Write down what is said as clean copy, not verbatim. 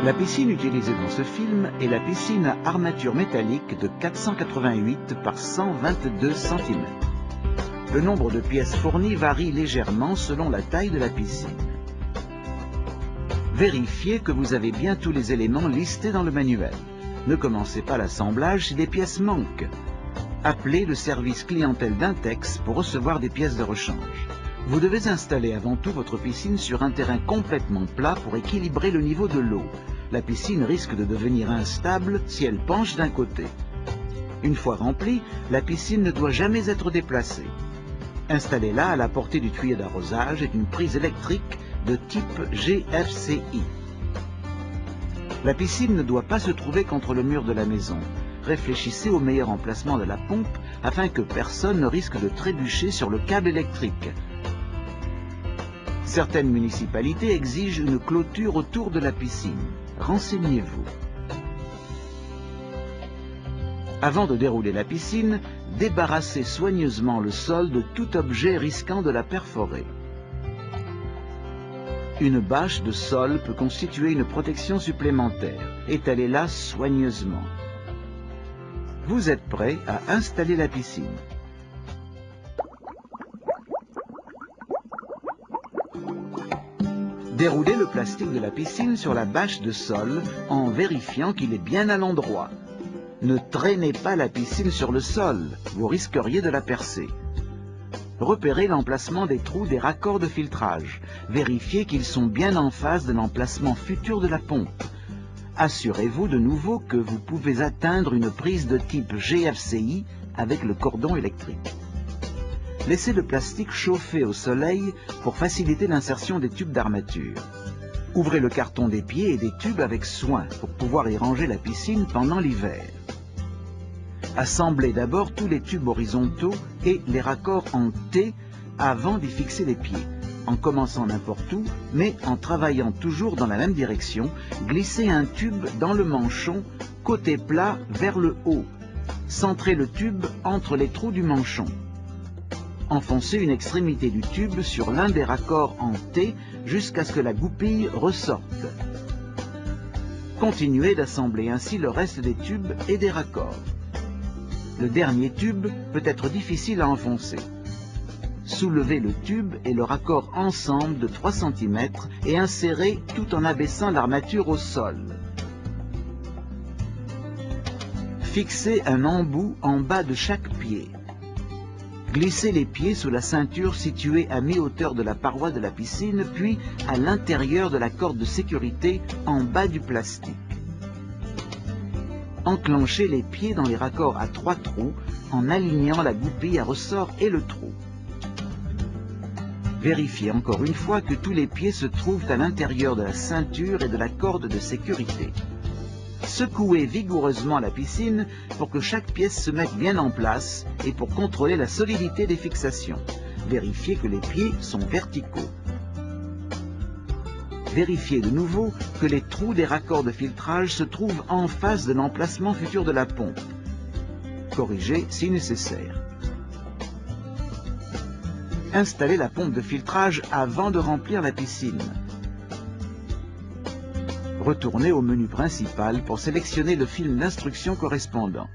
La piscine utilisée dans ce film est la piscine à armature métallique de 488 par 122 cm. Le nombre de pièces fournies varie légèrement selon la taille de la piscine. Vérifiez que vous avez bien tous les éléments listés dans le manuel. Ne commencez pas l'assemblage si des pièces manquent. Appelez le service clientèle d'Intex pour recevoir des pièces de rechange. Vous devez installer avant tout votre piscine sur un terrain complètement plat pour équilibrer le niveau de l'eau. La piscine risque de devenir instable si elle penche d'un côté. Une fois remplie, la piscine ne doit jamais être déplacée. Installez-la à la portée du tuyau d'arrosage et d'une prise électrique de type GFCI. La piscine ne doit pas se trouver contre le mur de la maison. Réfléchissez au meilleur emplacement de la pompe afin que personne ne risque de trébucher sur le câble électrique. Certaines municipalités exigent une clôture autour de la piscine. Renseignez-vous. Avant de dérouler la piscine, débarrassez soigneusement le sol de tout objet risquant de la perforer. Une bâche de sol peut constituer une protection supplémentaire. Étalez-la soigneusement. Vous êtes prêt à installer la piscine. Déroulez le plastique de la piscine sur la bâche de sol en vérifiant qu'il est bien à l'endroit. Ne traînez pas la piscine sur le sol, vous risqueriez de la percer. Repérez l'emplacement des trous des raccords de filtrage. Vérifiez qu'ils sont bien en face de l'emplacement futur de la pompe. Assurez-vous de nouveau que vous pouvez atteindre une prise de type GFCI avec le cordon électrique. Laissez le plastique chauffer au soleil pour faciliter l'insertion des tubes d'armature. Ouvrez le carton des pieds et des tubes avec soin pour pouvoir y ranger la piscine pendant l'hiver. Assemblez d'abord tous les tubes horizontaux et les raccords en T avant d'y fixer les pieds. En commençant n'importe où, mais en travaillant toujours dans la même direction, glissez un tube dans le manchon, côté plat vers le haut. Centrez le tube entre les trous du manchon. Enfoncez une extrémité du tube sur l'un des raccords en T jusqu'à ce que la goupille ressorte. Continuez d'assembler ainsi le reste des tubes et des raccords. Le dernier tube peut être difficile à enfoncer. Soulevez le tube et le raccord ensemble de 3 cm et insérez tout en abaissant l'armature au sol. Fixez un embout en bas de chaque pied. Glissez les pieds sous la ceinture située à mi-hauteur de la paroi de la piscine, puis à l'intérieur de la corde de sécurité en bas du plastique. Enclenchez les pieds dans les raccords à 3 trous en alignant la goupille à ressort et le trou. Vérifiez encore une fois que tous les pieds se trouvent à l'intérieur de la ceinture et de la corde de sécurité. Secouez vigoureusement la piscine pour que chaque pièce se mette bien en place et pour contrôler la solidité des fixations. Vérifiez que les pieds sont verticaux. Vérifiez de nouveau que les trous des raccords de filtrage se trouvent en face de l'emplacement futur de la pompe. Corrigez si nécessaire. Installez la pompe de filtrage avant de remplir la piscine. Retournez au menu principal pour sélectionner le film d'instruction correspondant.